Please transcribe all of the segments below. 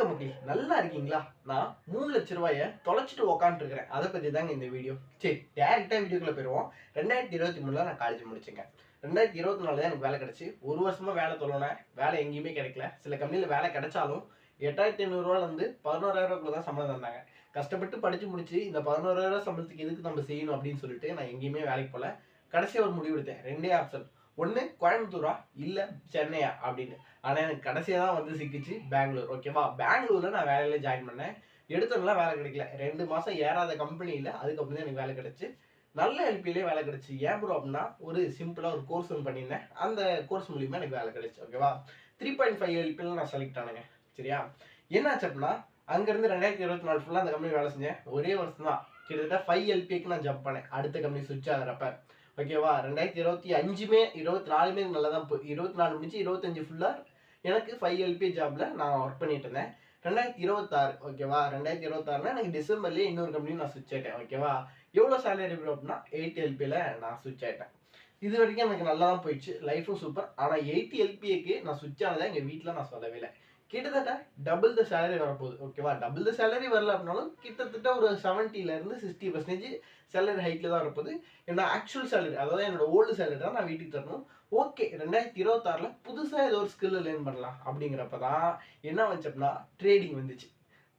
வணக்கம் மக்களே, நல்லா இருக்கீங்களா? நான் 3,00,000 ரூபாயை தொலைச்சிட்டு உக்காந்துருக்கிறேன். அதை பற்றி தாங்க இந்த வீடியோ. சரி, டேரெக்டாக வீடியோக்குள்ளே போயிடுவோம். 2023 நான் காலேஜ் முடிச்சேங்க. 2024 தான் எனக்கு வேலை கிடச்சி. ஒரு வருஷமாக வேலை தொலைனேன். வேலை எங்கேயுமே கிடைக்கல. சில கம்பெனியில் வேலை கிடைச்சாலும் 8,500 ரூபாலேருந்து 11,000 ரூபாய்க்குள்ள தான் சம்பளம் தந்தாங்க. கஷ்டப்பட்டு படித்து முடிச்சு இந்த 11,000 சம்பளத்துக்கு எதுக்கு நம்ம செய்யணும் அப்படின்னு சொல்லிட்டு நான் எங்கேயுமே வேலைக்கு போகல. கடைசியாக ஒரு முடிவு எடுத்தேன். ரெண்டே ஆப்ஷன். ஒன்று கோயம்புத்தூரா இல்லை சென்னையா அப்படின்னு. ஆனால் எனக்கு கடைசியாக தான் வந்து சிக்கிச்சு பெங்களூர். ஓகேவா, பெங்களூரில் நான் வேலையில ஜாயின் பண்ணேன். எடுத்தோம்லாம் வேலை கிடைக்கல. 2 மாதம் ஏறாத கம்பெனியில் அதுக்கப்புறம் தான் எனக்கு வேலை கிடைச்சி. நல்ல எல்பிலே வேலை கிடைச்சி. ஏன் ப்ரோ அப்படின்னா, ஒரு சிம்பிளாக ஒரு கோர்ஸ் ஒன்று பண்ணியிருந்தேன். அந்த கோர்ஸ் மூலியமாக எனக்கு வேலை கிடைச்சி. ஓகேவா, 3.5 எல்பியில் நான் செலக்ட் ஆனேங்க. சரியா, என்னாச்சு அப்படின்னா, அங்கேருந்து 2024 ஃபுல்லாக அந்த கம்பெனி வேலை செஞ்சேன். ஒரே வருஷம் தான், கிட்டத்தட்ட 5 எல்பிக்கு நான் ஜம்ப் பண்ணேன். அடுத்த கம்பெனி சுவிட்ச் ஆகிறப்ப. ஓகேவா, 2025மே 24மே நல்லா தான் 24 முடிச்சு 25 ஃபுல்லாக எனக்கு 5 எல்பி ஜாபில் நான் ஒர்க் பண்ணிட்டு இருந்தேன். 2026 ஓகேவா, 2026 எனக்கு டிசம்பர்லேயே இன்னொரு கம்பெனி நான் சுவிட்ச் ஆகிட்டேன். ஓகேவா, எவ்வளோ சேலரி அப்படின்னா 8 எல்பியில் நான் சுவிட்ச் ஆகிட்டேன். இது வரைக்கும் எனக்கு நல்லா தான் போயிடுச்சு, லைஃபும் சூப்பர். ஆனால் 8 எல்பிஏக்கு நான் சுவிட்ச் ஆனதை எங்கள் வீட்டில் நான் சொல்லவே இல்லை. கிட்டத்தட்ட டபுள் த சேலரி வரப்போகுது. ஓகேவா, டபுள் த சேலரி வரல அப்படின்னாலும் கிட்டத்தட்ட ஒரு 70% 60% சேலரி ஹைக்கில் தான் வரப்போகுது. என்னோட ஆக்சுவல் சேலரி, அதாவது என்னோட ஓல்டு சேலரி தான் நான் வீட்டுக்கு தரணும். ஓகே, 2026 புதுசாக ஏதோ ஒரு ஸ்கில் லேர்ன் பண்ணலாம் அப்படிங்கிறப்ப தான் என்ன வந்துச்சுன்னா ட்ரேடிங் வந்துச்சு.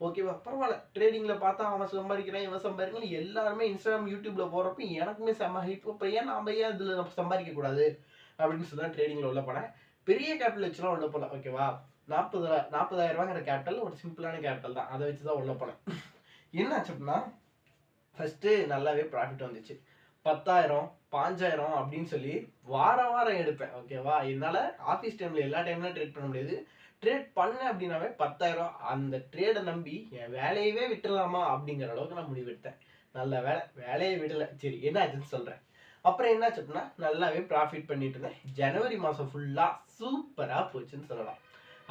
ஓகேவா, பரவாயில்ல, ட்ரேடிங்கில் பார்த்தா அவன் சம்பாதிக்கிறான் இவன் சம்பாதிக்கிறான் எல்லாருமே இன்ஸ்டாகிராம் யூடியூப்பில் போகிறப்ப எனக்குமே செம்ம ஹைப். இப்போ ஏன் நாம் ஏன் இதில் நம்ம சம்பாதிக்கக்கூடாது அப்படின்னு சொல்லி தான் ட்ரேடிங்கில் உள்ள போனேன். பெரிய கேபிட்டல் வச்சுலாம் உள்ள போகல. ஓகேவா, 40,000 ரூபாங்கிற கேபிட்டல் ஒரு சிம்பிளான கேபிட்டல் தான், அதை வச்சு தான் உள்ள போனேன். என்னாச்சு அப்படின்னா, ஃபஸ்ட்டு நல்லாவே ப்ராஃபிட் வந்துச்சு. 10,000 5,000 அப்படின்னு சொல்லி வாரம் எடுப்பேன். ஓகேவா, என்னால் ஆஃபீஸ் டைமில் எல்லா டைம்லையும் ட்ரேட் பண்ண முடியாது. ட்ரேட் பண்ணேன் அப்படின்னாவே 10,000. அந்த ட்ரேடை நம்பி என் வேலையவே விட்டுடலாமா அப்படிங்கிற அளவுக்கு நான் முடிவெடுத்தேன். நல்ல வேலையை விடலை. சரி, என்ன ஆச்சுன்னு சொல்கிறேன். அப்புறம் என்னாச்சு அப்படின்னா, நல்லாவே ப்ராஃபிட் பண்ணிட்டு இருந்தேன். ஜனவரி மாதம் ஃபுல்லாக சூப்பராக போச்சுன்னு சொல்லலாம்.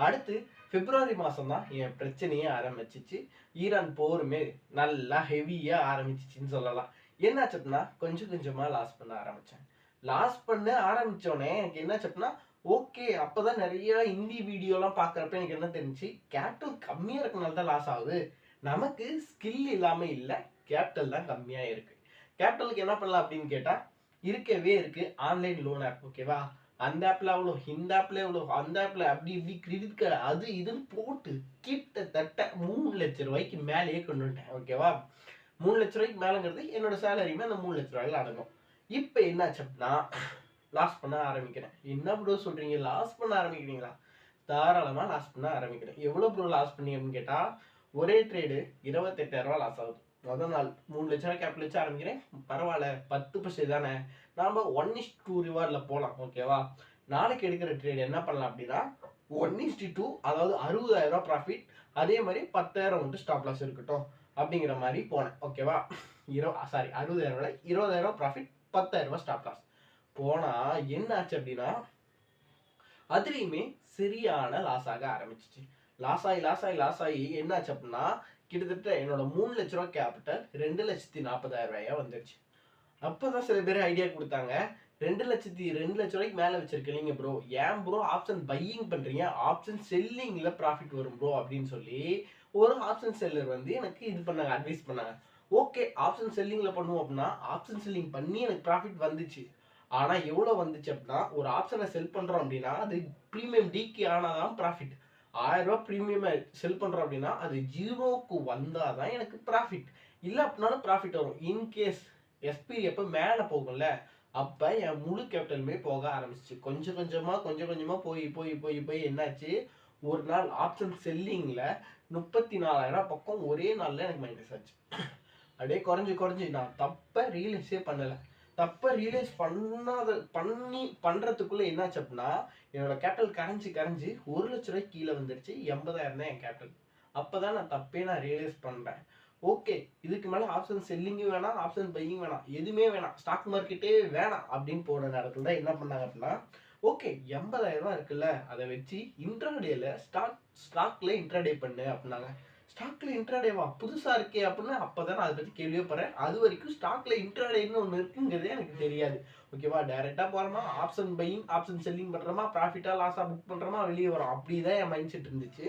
அடுத்து பிப்ரவரி மாதம் தான் என் பிரச்சனையே ஆரம்பிச்சிச்சு. ஈரான் போருமே நல்லா ஹெவியாக ஆரம்பிச்சிச்சின்னு சொல்லலாம். என்னாச்சு அப்படின்னா, கொஞ்சம் கொஞ்சமாக லாஸ் பண்ண ஆரம்பித்தேன். லாஸ் பண்ண ஆரம்பித்தோடனே எனக்கு என்னாச்சு அப்படின்னா, ஓகே, அப்போ தான் நிறைய ஹிந்தி வீடியோலாம் பார்க்குறப்ப எனக்கு என்ன தெரிஞ்சு, கேபிட்டல் கம்மியாக இருக்கனால தான் லாஸ் ஆகுது. நமக்கு ஸ்கில் இல்லாமல் இல்லை, கேபிட்டல் தான் கம்மியாக இருக்குது. கேபிட்டலுக்கு என்ன பண்ணலாம் அப்படின்னு கேட்டால், இருக்கவே இருக்குது ஆன்லைன் லோன் ஆப். ஓகேவா, அந்த ஆப்பில் அவ்வளோ, இந்த ஆப்பில் எவ்வளோ, அந்த ஆப்பில் அப்படி இப்படி கிரெடிட் கார்டு அது இதுன்னு போட்டு கிட்டத்தட்ட 3,00,000 ரூபாய்க்கு மேலேயே கொண்டு வந்துட்டேன். ஓகேவா, 3,00,000 ரூபாய்க்கு மேலேங்கிறது என்னோட சேலரியுமே அந்த 3,00,000 ரூபாயில் அடங்கும். இப்போ என்னாச்சு அப்படின்னா, லாஸ் பண்ண ஆரம்பிக்கிறேன். என்ன ப்ரோ சொல்கிறீங்க, லாஸ் பண்ண ஆரம்பிக்கிறீங்களா? தாராளமாக லாஸ் பண்ண ஆரம்பிக்கிறேன். எவ்வளோ ப்ரோ லாஸ் பண்ணி அப்படின்னு கேட்டால், ஒரே ட்ரேடு 28,000 ரூபா லாஸ் ஆகுது. முதல் நாள் 3,00,000 ரூபா கேபிட்டல் வச்சு ஆரம்பிக்கிறேன். பரவாயில்ல, 10% தானே, நாம் 1:2 ரிவார்டில் போகலாம். ஓகேவா, நாளைக்கு எடுக்கிற ட்ரேட் என்ன பண்ணலாம் அப்படின்னா 1:2, அதாவது 60,000 ரூபா ப்ராஃபிட், அதே மாதிரி 10,000 வந்து ஸ்டாப் லாஸ் இருக்கட்டும் அப்படிங்கிற மாதிரி போனேன். ஓகேவா, 60,000 ரூபாய் 20,000 ப்ராஃபிட், 10,000 ரூபா ஸ்டாப் லாஸ் போனால் என்ன ஆச்சு அப்படின்னா, அதுலேயுமே சரியான லாஸ் ஆக ஆரம்பிச்சிச்சு. லாஸ் ஆகி என்னாச்சு அப்படின்னா, கிட்டத்தட்ட என்னோட 3,00,000 ரூபா கேபிட்டல் 2,40,000 ரூபாயா வந்துருச்சு. அப்போதான் சில பேர் ஐடியா கொடுத்தாங்க, 2,00,000 ரூபாய்க்கு மேலே வச்சிருக்கீங்க ப்ரோ, ஏன் ப்ரோ ஆப்ஷன் பையிங் பண்ணுறீங்க, ஆப்ஷன் செல்லிங்கில் ப்ராஃபிட் வரும் ப்ரோ அப்படின்னு சொல்லி ஒரு ஆப்ஷன் செல்லர் வந்து எனக்கு இது பண்ணாங்க, அட்வைஸ் பண்ணாங்க. ஓகே, ஆப்ஷன் செல்லிங்கில் பண்ணுவோம் அப்படின்னா ஆப்ஷன் செல்லிங் பண்ணி எனக்கு ப்ராஃபிட் வந்துச்சு. ஆனால் எவ்வளோ வந்துச்சு அப்படின்னா, ஒரு ஆப்ஷனை செல் பண்ணுறோம் அப்படின்னா அது ப்ரீமியம் டிக்கு ஆனால் தான் ப்ராஃபிட். 1000 ரூபா ப்ரீமியம் செல் பண்ணுறோம் அப்படின்னா அது 0க்கு வந்தால் தான் எனக்கு ப்ராஃபிட். இல்லை அப்படின்னாலும் ப்ராஃபிட் வரும். இன்கேஸ் எஸ்பி எப்போ மேலே போகும்ல, அப்போ என் முழு கேபிட்டலுமே போக ஆரம்பிச்சிச்சு. கொஞ்சம் கொஞ்சமாக போய் என்னாச்சு, ஒரு நாள் ஆப்ஷன் செல்லிங்கில் 34,000 பக்கம் ஒரே நாளில் எனக்கு மைனஸ் ஆச்சு. அப்படியே குறைஞ்சி நான் தப்பை ரியலைஸே பண்ணலை. தப்பை ரியலைஸ் பண்ணுறதுக்குள்ளே என்னாச்சு அப்படின்னா, என்னோட கேபிட்டல் கரைஞ்சி 1,00,000 ரூபாய்க்கு கீழே வந்துருச்சு. 80,000 தான் என் கேபிட்டல். அப்போ தான் நான் ரியலைஸ் பண்ணுறேன். ஓகே, இதுக்கு மேலே ஆப்ஷன் செல்லிங்கும் வேணாம், ஆப்ஷன் பையிங் வேணாம், எதுவுமே வேணாம், ஸ்டாக் மார்க்கெட்டே வேணாம் அப்படின்னு போன நேரத்தில் தான் என்ன பண்ணாங்க அப்படின்னா, ஓகே 80,000 ரூபா இருக்குல்ல, அதை வச்சு இன்ட்ராடேல ஸ்டாக்ல இன்ட்ராடே பண்ணு அப்படின்னாங்க. ஸ்டாக்ல இன்ட்ராடேவா, புதுசாக இருக்கே அப்படின்னு அப்போ தான் நான் அதை பற்றி கேள்வியே படுறேன். அது வரைக்கும் ஸ்டாக்ல இன்ட்ராடேன்னு ஒன்று இருக்குங்கிறதே எனக்கு தெரியாது. ஓகேவா, டைரெக்டாக போகிறோமா, ஆப்ஷன் பையிங் ஆப்ஷன் செல்லிங் பண்ணுறோமா, ப்ராஃபிட்டாக லாஸாக புக் பண்ணுறோமா, வெளியே வரோம், அப்படி தான் என் மைண்ட் செட் இருந்துச்சு.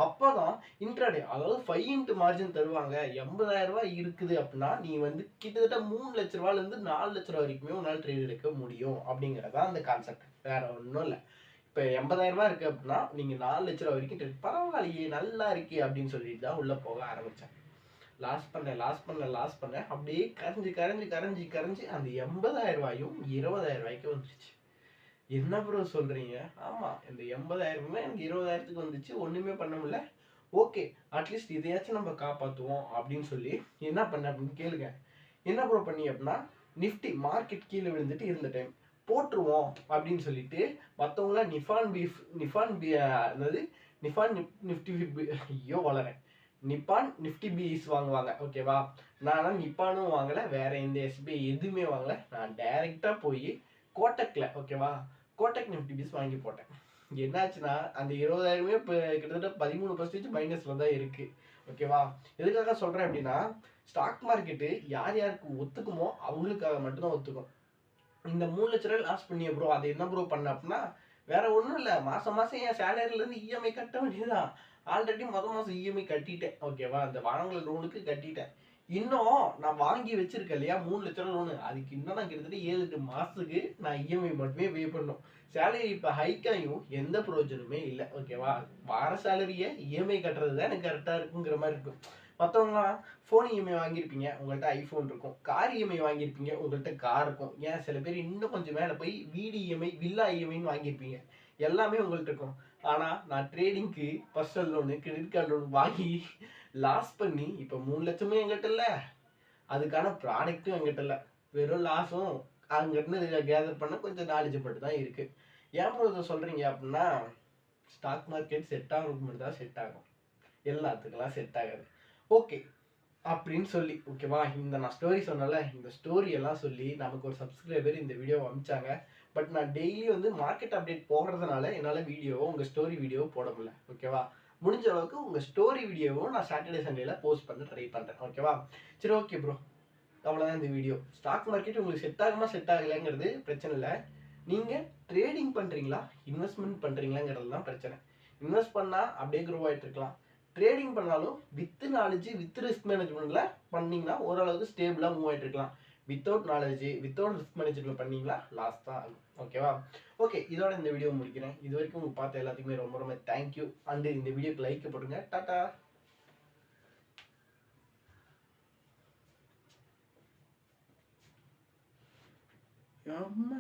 அப்பதான் இன்ட்ராடே அதாவது 5x மார்ஜின் தருவாங்க. 80,000 ரூபாய் இருக்குது அப்படின்னா நீ வந்து கிட்டத்தட்ட 3 லட்ச ரூபாயில இருந்து 4 லட்ச ரூபாய் வரைக்குமே உன்னால ட்ரேட் எடுக்க முடியும் அப்படிங்கறதா அந்த கான்செப்ட். வேற ஒன்றும் இல்லை. இப்போ 80,000 ரூபாய் இருக்கு அப்படின்னா நீங்க 4 லட்ச ரூபாய் வரைக்கும் ட்ரேட் பரவாயில்லையே நல்லா இருக்கே அப்படின்னு சொல்லிட்டு தான் உள்ள போக ஆரம்பிச்சேன். லாஸ் பண்ணேன் அப்படியே கரைஞ்சு அந்த 80,000 ரூபாயும் 20,000 ரூபாய்க்கு வந்துருச்சு. என்ன ப்ரோ சொல்றீங்க? ஆமா, இந்த 80,000மே எனக்கு 20,000க்கு வந்துச்சு. ஒண்ணுமே பண்ண முடியல. ஓகே, அட்லீஸ்ட் இதையாச்சும் நம்ம காப்பாத்துவோம் அப்படின்னு சொல்லி என்ன பண்ண அப்படின்னு கேளுங்க. என்ன ப்ரோ பண்ணி அப்படின்னா, நிஃப்டி மார்க்கெட் கீழே விழுந்துட்டு இருந்த டைம் போட்டுருவோம் அப்படின்னு சொல்லிட்டு மற்றவங்களாம் நிப்பான் நிஃப்டி பிஸ் வாங்குவாங்க. ஓகேவா? நான் நிப்பானும் வாங்கல, வேற எந்த எஸ்பிஐ எதுவுமே வாங்கல. நான் டைரக்டா போய் கோட்டக்ல, ஓகேவா, கோட்டக் நிஃப்டி பிஸ் வாங்கி போட்டேன். என்னாச்சுன்னா அந்த 20,000மே இப்போ கிட்டத்தட்ட 13% மைனஸ்ல தான் இருக்கு. ஓகேவா? எதுக்காக சொல்றேன் அப்படின்னா, ஸ்டாக் மார்க்கெட்டு யார் யாருக்கு ஒத்துக்குமோ அவங்களுக்காக மட்டும்தான் ஒத்துக்கும். இந்த 3 லட்ச ரூபாய் லாஸ் பண்ணிய ப்ரோ, அதை என்ன ப்ரோ பண்ண அப்படின்னா, வேற ஒன்றும் இல்லை, மாசம் மாசம் என் சேலரில இருந்து இஎம்ஐ கட்ட வேண்டியதுதான். ஆல்ரெடி மாசம் இஎம்ஐ கட்டிட்டேன். ஓகேவா? அந்த வாங்குற லோனுக்கு கட்டிட்டேன். இன்னும் நான் வாங்கி வச்சிருக்கேன் இல்லையா 3 லட்ச ரூபா லோனு, அதுக்கு இன்னும் நான் கிட்டத்தட்ட 7-8 மாசத்துக்கு நான் இஎம்ஐ மட்டுமே பே பண்ணும். சேலரி இப்போ ஹைக்காயும் எந்த பிரயோஜனமே இல்லை. ஓகேவா? வார சேலரியை இஎம்ஐ கட்டுறது தான் எனக்கு கரெக்டாக இருக்குங்கிற மாதிரி இருக்கும். மற்றவங்களாம் ஃபோன் இஎம்ஐ வாங்கியிருப்பீங்க, உங்கள்கிட்ட ஐஃபோன் இருக்கும். கார் இஎம்ஐ வாங்கியிருப்பீங்க, உங்கள்கிட்ட கார் இருக்கும். ஏன் சில பேர் இன்னும் கொஞ்சம் மேலே போய் வீடு இஎம்ஐ, வில்லா இஎம்ஐன்னு வாங்கியிருப்பீங்க. எல்லாமே உங்கள்கிட்ட இருக்கும். ஆனால் நான் ட்ரேடிங்க்கு personal loan, credit card loan வாங்கி லாஸ் பண்ணி இப்போ 3 லட்சமும் எங்கிட்ட இல்லை, அதுக்கான ப்ராடக்ட்டும் எங்கிட்ட இல்லை. வெறும் லாஸும் அங்கிருந்து கேதர் பண்ண கொஞ்சம் நாலேஜ் மட்டும் தான் இருக்குது. ஏன் ப்ரோ இதை சொல்கிறீங்க அப்படின்னா, ஸ்டாக் மார்க்கெட் செட் ஆகிறதுக்கு மட்டும் தான் செட் ஆகும், எல்லாத்துக்கெல்லாம் செட் ஆகாது. ஓகே அப்படின்னு சொல்லி, ஓகேவா, இந்த நான் ஸ்டோரி சொன்னல, இந்த ஸ்டோரி எல்லாம் சொல்லி நமக்கு ஒரு சப்ஸ்கிரைபர் இந்த வீடியோவை அனுப்பிச்சாங்க. பட் நான் டெய்லி வந்து மார்க்கெட் அப்டேட் போடுறதுனால என்னால் வீடியோவோ உங்கள் ஸ்டோரி வீடியோவோ போட முடியல. ஓகேவா? முடிஞ்ச அளவுக்கு உங்கள் ஸ்டோரி வீடியோவும் நான் சாட்டர்டே சண்டேல போஸ்ட் பண்ண ட்ரை பண்ணுறேன். ஓகேவா? சரி, ஓகே ப்ரோ, அவ்வளோதான் இந்த வீடியோ. ஸ்டாக் மார்க்கெட் உங்களுக்கு செட் ஆகுமா செட் ஆகலைங்கிறது பிரச்சனை இல்லை. நீங்கள் ட்ரேடிங் பண்ணுறீங்களா, இன்வெஸ்ட்மெண்ட் பண்ணுறீங்களாங்கிறது தான் பிரச்சனை. இன்வெஸ்ட் பண்ணால் அப்படியே க்ரோ ஆகிட்டு இருக்கலாம். ட்ரேடிங் பண்ணாலும் வித் நாலேஜ், வித் ரிஸ்க் மேனேஜ்மெண்ட்ல பண்ணீங்கன்னா ஓரளவுக்கு ஸ்டேபிளாக மூவ் ஆகிட்டு இருக்கலாம். Without knowledge, without risk management பண்ணீங்களா லாஸ் தான் ஆகும். ஓகேவா? ஓகே, இதோட இந்த வீடியோ முடிக்கிறேன். இது வரைக்கும் உங்களுக்கு பார்த்த எல்லாத்துக்குமே ரொம்ப ரொம்ப தேங்க்யூ. அண்ட் இந்த வீடியோக்கு லைக் போட்டுருங்க. டாடா. ஆமா.